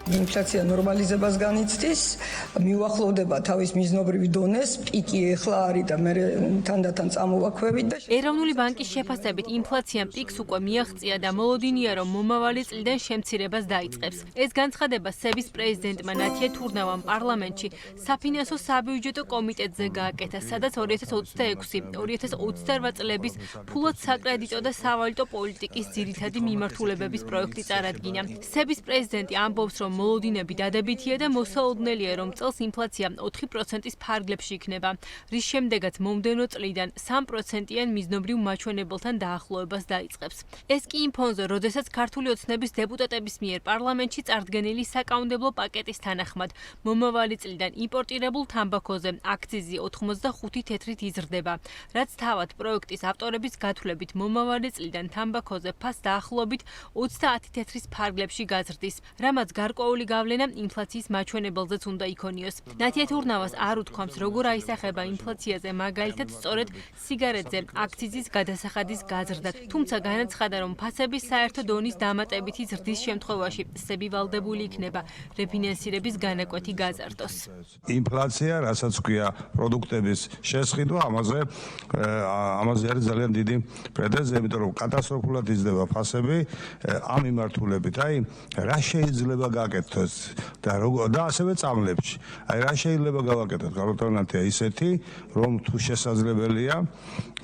ინფლაცია ნორმალიზებას განიცდის, მიუახლოვდება თავის მიზნობრივ დონეს, პიკი ეხლა არის და მე თანდათან წამოვაქვევით და ეროვნული ბანკის შეფასებით ინფლაციამ პიკს უკვე მიაღწია და მოლოდინია, რომ მომავალი წლიდან შემცირებას დაიწყებს. ეს განცხადება სების პრეზიდენტმა ნათია თურნავამ პარლამენტში საფინანსო საბიუჯეტო კომიტეტზე გააკეთა, სადაც 2026-2028 წლების ფულად საკრედიტო და სავალუტო პოლიტიკის ძირითადი მიმართულებების პროექტი წარადგინა. სების პრეზიდენტი ამბობს, რომ მოლოდინები დადებითია და მოსაოდნელია, რომ წელს ინფლაცია 4%-ის ფარგლებში იქნება, რის შემდეგაც მომდევნო წლიდან 3%-იან მიზნობრივ მაჩვენებელთან დაახლოებას დაიწყებს. ეს კი იმ ფონზე, როდესაც ქართული ოცნების დეპუტატების მიერ პარლამენტში წარდგენილი საკანონმდებლო პაკეტის თანახმად მომავალი წლიდან იმპორტირებულ თამბაქოზე აქციზი 85 თეთრით იზრდება, რაც თავად პროექტის ავტორების გათვლებით მომავალი წლიდან თამბაქოზე ფასს დაახლოებით 30 თეთრის ფარგლებში გაზრდის, რამაც გარკვეული გავლენა ინფლაციის მაჩვენებელზეც უნდა იქონიოს. ნათია თურნავას არ უთქვამს, როგორ აისახება ინფლაციაზე მაგალითად სწორედ სიგარეტზე აქციზის გადასახადის გაზრდა, თუმცა განაცხადა, რომ ფასების საერთო დონის დამატებითი ზრდის შემთხვევაში სები ვალდებული იქნება რეფინანსირების განაკვეთი გაზარდოს. ინფლაცია, რასაც ქვია პროდუქტების შესყიდვა, ამაზე არის ძალიან დიდი პრეტენზია, იმიტომ რომ კატასტროფულად იზრდება ფასები ამ მიმართულებით. აი, რა შეიძლება გაკეთოს და ასევე წამლებში. აი, რა შეიძლება გავაკეთოთ, გარკვეულწილად ისეთი, რომ თუ შესაძლებელია,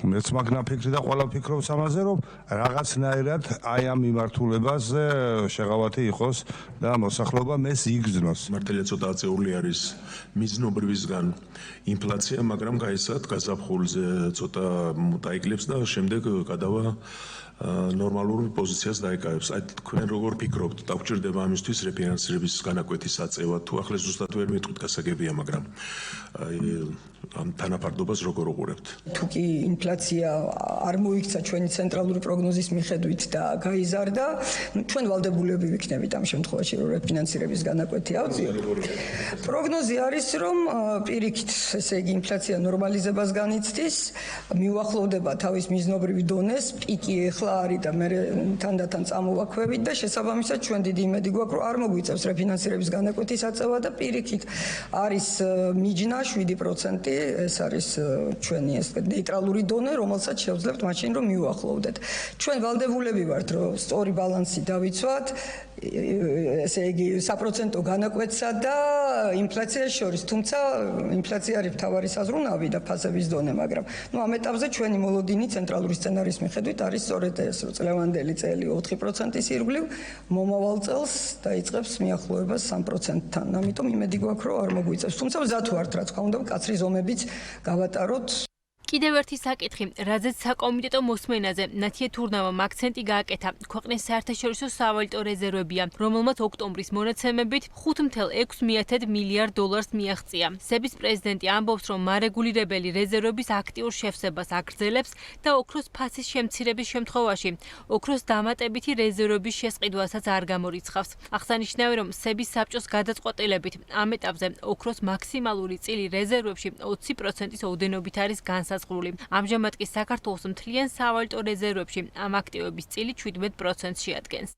მეც მაგ ფიქრი და ყველა ფიქრობს ამაზე, რომ რაღაცნაირად აი ამ მიმართულებაზე შეღავათი იყოს და მოსახლეობა მეს იგრძნოს. მართალია ცოტა აწეული არის მიზნობრივისგან ინფლაცია, მაგრამ გაიცად გაზაფხულზე ცოტა დაიკლებს და შემდეგ გადავა ნორმალურ პოზიციას დაიკავებს. აი თქვენ როგორ ფიქრობთ, დაგჭირდება ამისთვის რეფინანსირების განაკვეთის აწევა, თუ ახლა ზუსტად ვერ მეტყვით გასაგებია, მაგრამ ამ თანაფარდობას როგორ უყურებთ? თუ კი ინფლაცია არ მოიქცა ჩვენი ცენტრალური პროგნოზის მიხედვით და გაიზარდა, ჩვენ ვალდებულები ვიქნებით ამ შემთხვევაში, რომ რეფინანსირების განაკვეთი ავწიოთ. პროგნოზი არის, რომ პირიქით, ესე იგი ინფლაცია ნორმალიზებას განიცდის, მიუახლოვდება თავის მიზნობრივ დონეს, პიკი ეხლა არის და მე თანდათან წამოვაქვევით და შესაბამისად ჩვენ დიდი იმედი გვაქვს, რომ არ მოგვიწევს რეფინანსირების განაკვეთის აწევა და პირიქით არის მიჯნა 7%. ეს არის ჩვენი ეს ნეიტრალური დონე, რომელსაც შევძლებთ მაშინ, რომ მიუახლოვდეთ. ჩვენ ვალდებულები ვართ, რომ სწორი ბალანსი დავიცვათ, ესე იგი 1% განაკვეთსა და ინფლაციას შორის, თუმცა ინფლაცია არის მთავარი საზრუნავი და ფასების დონე, მაგრამ ამ ეტაპზე ჩვენი მოლოდინი ცენტრალური სცენარის მიხედვით არის სწორედ ეს, რომ წლევანდელი წელი 4%-ის ირგვლივ, მომავალ წელს დაიწყებს მიახლოებას 3%-თან. ამიტომ იმედი გვაქვს, რომ არ მოგვიწევს. თუმცა მზად ვართ, რა თქმა უნდა, მკაცრი ზომებიც გავატაროთ. კიდევ ერთი საკითხი, რაზეც საკომიტეტო მოსმენაზე ნათია თურნავამ აქცენტი გააკეთა, ქვეყნის საერთაშორისო სავალუტო რეზერვებია, რომელმაც ოქტომბრის მონაცემებით 5,6 მილიარდ დოლარს მიაღწია. სების პრეზიდენტი ამბობს, რომ მარეგულირებელი რეზერვების აქტიურ შევსებას აგრძელებს და ოქროს ფასის შემცირების შემთხვევაში ოქროს დამატებითი რეზერვების შესყიდვასაც არ გამორიცხავს. აღსანიშნავია, რომ სების საბჭოს გადაწყვეტილებით ამ ეტაპზე ოქროს მაქსიმალური წილი რეზერვებში 20%-ის ოდენობით არის განსაზღვრული. ამჟამად კი საქართველოს მთლიან სავალუტო რეზერვებში ამ აქტივების წილი 17%-ს შეადგენს.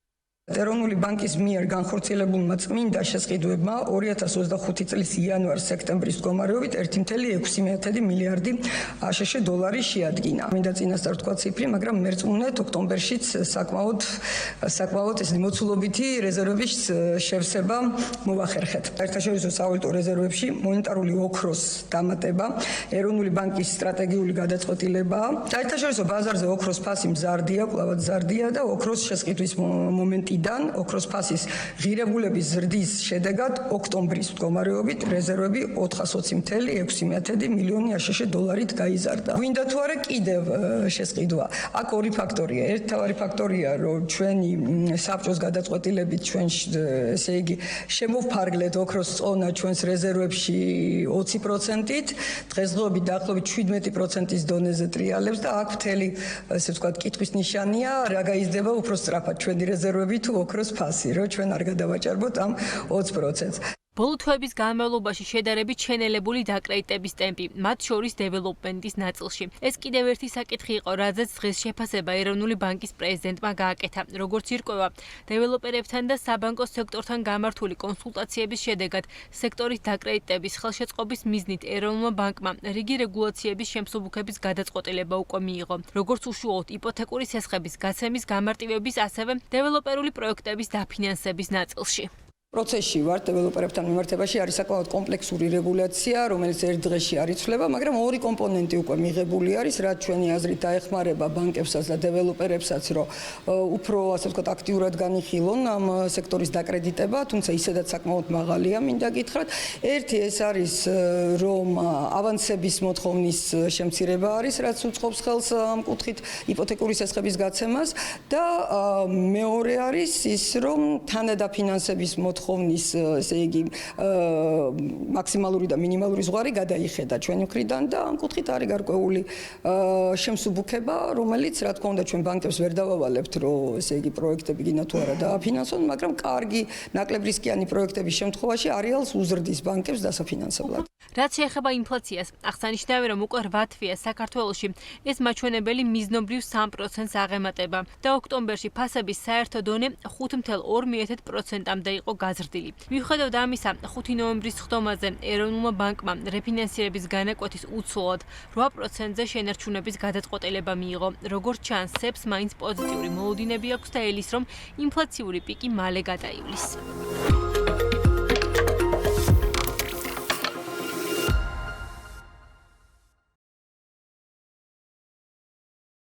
ეროვნული ბანკის მიერ განხორციელებულმა წმინდა შესყიდვებმა 2025 წლის იანვარ-სექტემბრის მდგომარეობით 1,6 მილიარდი აშშ დოლარი შეადგინა. მინდა წინასწარ ვთქვა ციფრი, მაგრამ მერწმუნეთ ოქტომბერშიც საკმაოდ ეს მოცულობითი რეზერვების შევსება მოვახერხეთ. საერთაშორისო სავალუტო რეზერვებში მონეტარული ოქროს დამატება ეროვნული ბანკის სტრატეგიული გადაწყვეტილებაა. საერთაშორისო ბაზარზე ოქროს ფასი მზარდია, კვლავად მზარდია და ოქროს შესყიდვის მომენტი ოქროს ფასის ღირებულების ზრდის შედეგად ოქტომბრის მდგომარეობით რეზერვები 420,6 მილიონი აშშ დოლარით გაიზარდა. გვინდა თუ არა კიდევ შესყიდვა. აქ ორი ფაქტორია. ერთი მთავარი ფაქტორია, რომ ჩვენი საბჭოს გადაწყვეტილებით ჩვენ ესე იგი შემოვფარგლეთ ოქროს წონა ჩვენს რეზერვებში 20%-ით, დღესდღეობით დაახლოებით 17%-ის დონეზე ტრიალებს და აქ მთელი ესე ვთქვათ კითხვის ნიშანია, რა გაიზრდება უფრო სწრაფად ჩვენი რეზერვები თუ ოქროს ფასი, რომ ჩვენ არ გადავაჭარბოთ ამ 20%-ს. ბოლო თვეების განმავლობაში შედარებით შენელებული დაკრედიტების ტემპი, მათ შორის დეველოპმენტის ნაწილში. ეს კიდევ ერთი საკითხი იყო, რაზეც დღეს შეფასება ეროვნული ბანკის პრეზიდენტმა გააკეთა. როგორც ირკვევა, დეველოპერებთან და საბანკო სექტორთან გამართული კონსულტაციების შედეგად სექტორის დაკრედიტების ხელშეწყობის მიზნით ეროვნულმა ბანკმა რიგი რეგულაციების შემსუბუქების გადაწყვეტილება უკვე მიიღო. როგორც უშუალოდ იპოთეკური სესხების გაცემის გამარტივების, ასევე დეველოპერული პროექტების დაფინანსების ნაწილში. პროცესში ვარ დეველოპერებთან მიმართებაში არის საკმაოდ კომპლექსური რეგულაცია, რომელიც ერთ დღეში არ იცვლება, მაგრამ ორი კომპონენტი უკვე მიღებული არის, რაც ჩვენი აზრით დაეხმარება ბანკებსაც და დეველოპერებსაც, რომ უფრო ასე ვთქვათ აქტიურად განიხილონ ამ სექტორის დაკრედიტება, თუმცა ისედაც საკმაოდ მაღალია, მინდა გითხრათ. ერთი ეს არის, რომ ავანსების მოთხოვნის შემცირება არის, რაც უწყობს ხელს ამ კუთხით იპოთეკური სესხების გაცემას და მეორე არის ის, რომ თანადაფინანსების მოთხოვნის ესე იგი მაქსიმალური და მინიმალური ზღვარი გადაიხედა ჩვენი მხრიდან და ამ კუთხით არის გარკვეული შემსუბუქება, რომელიც რა თქმა უნდა ჩვენ ბანკებს ვერ დავავალებთ, რომ ესე იგი პროექტები გინდა თუ არა დააფინანსონ, მაგრამ კარგი ნაკლებ რისკიანი პროექტების შემთხვევაში არეალს უზრდის ბანკებს დასაფინანსებლად. რაც შეეხება ინფლაციას, აღსანიშნავია, რომ უკვე 8 თვეა საქართველოში ეს მაჩვენებელი მიზნობრივ 3%-ს აღემატება და ოქტომბერში ფასების საერთო დონე 5.2%-მდე იყო გაზრდილი. მიუხედავად ამისა, 5 ნოემბრის ხდომაზე ეროვნულმა ბანკმა რეფინანსირების განაკვეთის უცვლად 8%-ზე შენარჩუნების გადაწყვეტილება მიიღო. როგორც ჩანს, სეფს მაინც პოზიტიური მოლოდინები აქვს და ელის, რომ ინფლაციური პიკი მალე გადაივლის.